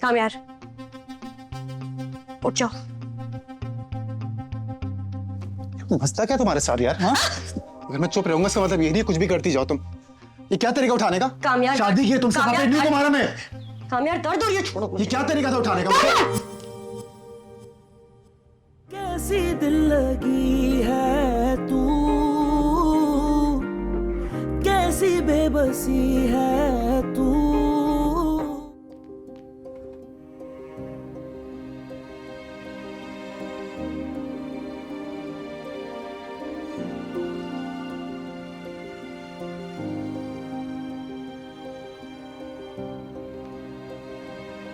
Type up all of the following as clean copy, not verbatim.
काम यार, उठ जाओ। मसला क्या तुम्हारे साथ यार? हाँ, अगर मैं चुप रहूंगा इसका मतलब ये नहीं कुछ भी करती जाओ तुम। ये क्या तरीका उठाने का? काम यार, शादी की है तुमसे, पापा नहीं तुम्हारा मैं। काम यार, दर्द हो रही है, छोड़ो। ये क्या तरीका था उठाने का? कैसी दिल लगी है तू, कैसी बेबसी है तू।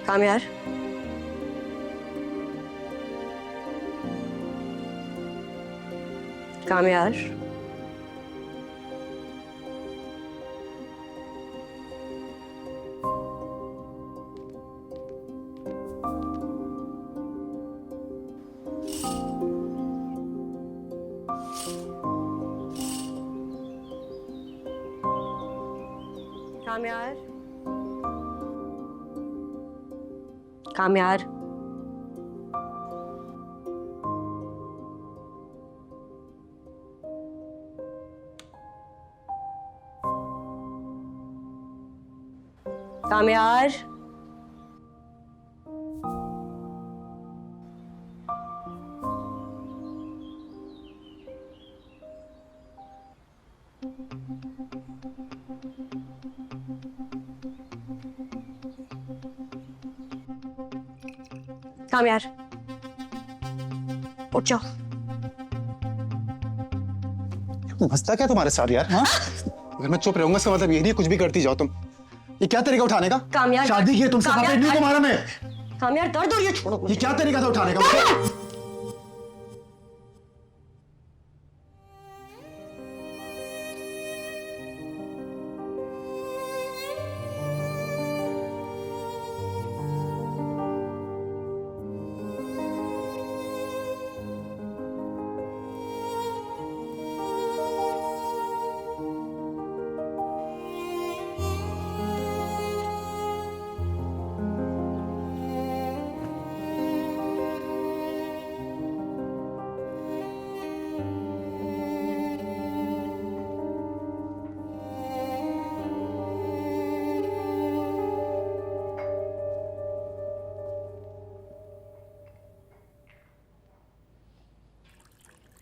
काम यार, काम यार, काम यार, काम यार, काम यार, काम यार, उठ जाओ। मसला क्या तुम्हारे साथ यार? हाँ, अगर मैं चुप रहूंगा इसका मतलब ये नहीं कुछ भी करती जाओ तुम। ये क्या तरीका उठाने का? काम यार, शादी की है तुमसे, पापा नहीं तुम्हारा मैं। काम यार, दर्द हो रही है, छोड़ो। ये क्या तरीका था उठाने का?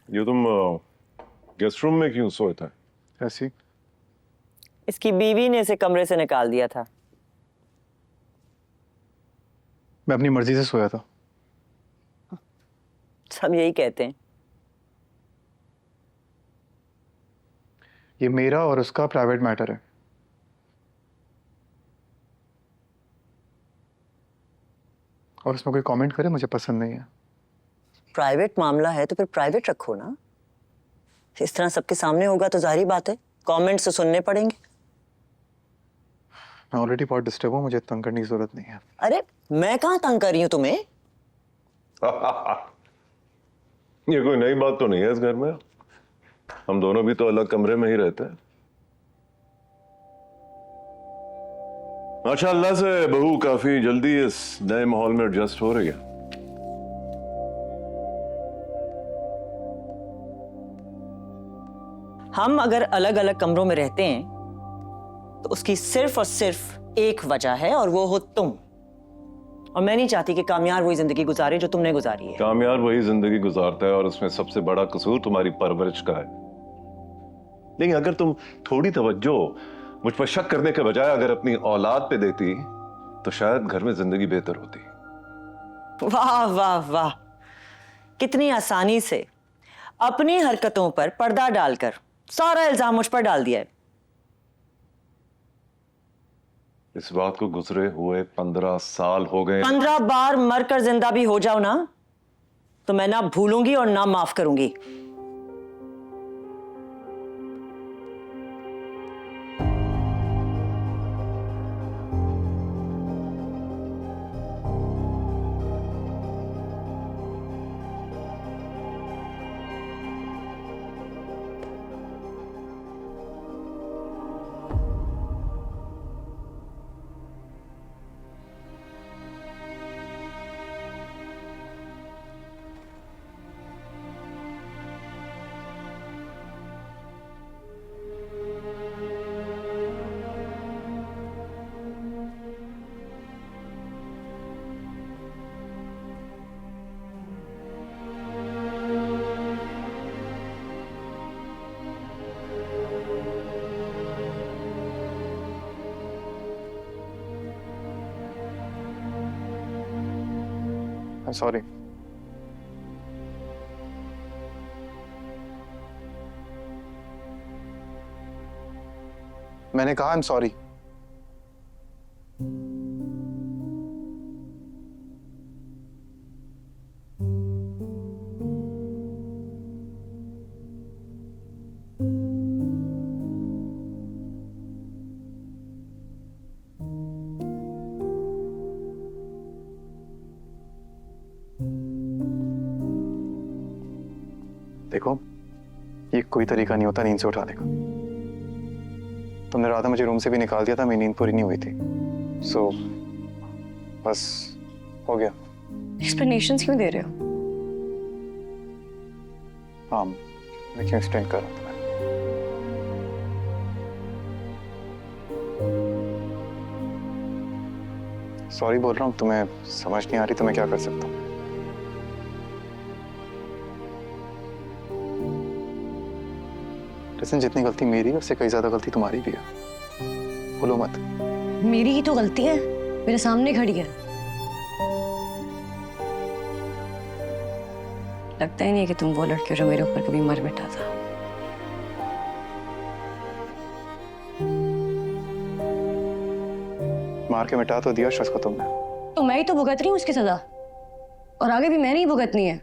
ये तुम गेस्ट रूम में क्यों सोए थे? ऐसी इसकी बीवी ने इसे कमरे से निकाल दिया था। मैं अपनी मर्जी से सोया था। सब यही कहते हैं। ये मेरा और उसका प्राइवेट मैटर है। और उसमें कोई कमेंट करे मुझे पसंद नहीं है। प्राइवेट मामला है तो फिर प्राइवेट रखो ना। इस तरह सबके सामने होगा तो जाहिर बात है कमेंट्स तो सुनने पड़ेंगे। मैं ऑलरेडी बहुत डिस्टर्ब हूँ, मुझे तंग करने की जरूरत नहीं है। अरे मैं कहाँ तंग कर रही हूँ तुम्हें? ये कोई नई बात तो नहीं है इस घर में। हम दोनों भी तो अलग कमरे में ही रहते हैं। माशाअल्लाह से बहू काफी जल्दी इस नए माहौल में एडजस्ट हो रही है। हम अगर अलग अलग कमरों में रहते हैं तो उसकी सिर्फ और सिर्फ एक वजह है और वो हो तुम। और मैं नहीं चाहती कि कामयाब वही जिंदगी गुजारे जो तुमने गुजारी है। कामयाब वही जिंदगी गुजारता है और उसमें सबसे बड़ा कसूर तुम्हारी परवरिश का है। लेकिन अगर तुम थोड़ी तवज्जो मुझ पर शक करने के बजाय अगर अपनी औलाद पे देती तो शायद घर में जिंदगी बेहतर होती। वाह वाह वाह, कितनी आसानी से अपनी हरकतों पर पर्दा डालकर सारा इल्जाम मुझ पर डाल दिया है। इस बात को गुजरे हुए 15 साल हो गए। 15 बार मरकर जिंदा भी हो जाओ ना तो मैं ना भूलूंगी और ना माफ करूंगी। सॉरी। मैंने कहा आई एम सॉरी। देखो, ये कोई तरीका नहीं होता नींद से उठाने का। तुमने रात मुझे रूम से भी निकाल दिया था, मेरी नींद पूरी नहीं हुई थी। सो बस हो गया। एक्सप्लेनेशंस क्यों दे रहे हो? हाँ, मैं क्यों एक्सप्लेन कर रहा हूँ तुम्हें? सॉरी बोल रहा हूँ, तुम्हें समझ नहीं आ रही तो मैं क्या कर सकता हूँ? लिसन, जितनी गलती मेरी है उससे कई ज्यादा गलती तुम्हारी भी है। बोलो मत। मेरी ही तो गलती है, मेरे सामने खड़ी है। लगता ही नहीं है कि तुम वो लड़के हो जो मेरे ऊपर कभी मर मिटा था। मार के मिटा तो दिया शख्स को तुमने। तो मैं ही तो भुगत रही हूँ उसकी सजा, और आगे भी मैंने ही भुगतनी है।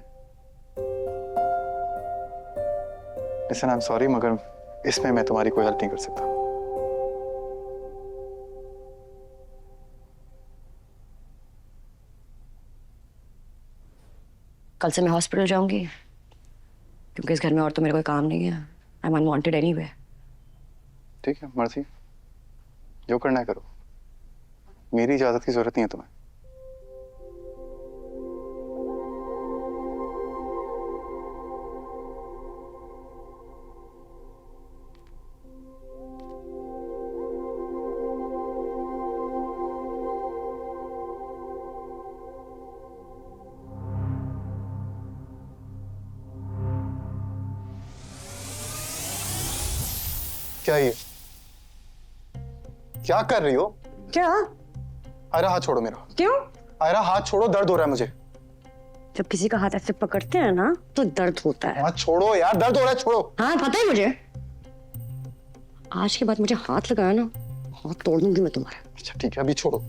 लिसन, आई एम सॉरी, मगर इसमें मैं तुम्हारी कोई हेल्प नहीं कर सकता। कल से मैं हॉस्पिटल जाऊंगी, क्योंकि इस घर में और तो मेरे कोई काम नहीं है। I am unwanted anyway. ठीक है, मर्जी, जो करना है करो। मेरी इजाजत की जरूरत नहीं है तुम्हें। क्या ये? क्या कर रही हो? क्या? आयरा, हाथ छोड़ो मेरा। क्यों? आयरा, हाथ छोड़ो, दर्द हो रहा है मुझे। जब किसी का हाथ ऐसे पकड़ते हैं ना तो दर्द होता है। हाथ छोड़ो यार, दर्द हो रहा है, छोड़ो। हाँ पता है मुझे। आज के बाद मुझे हाथ लगाया ना, हाथ तोड़ दूंगी मैं तुम्हारा। अच्छा ठीक है, अभी छोड़ो।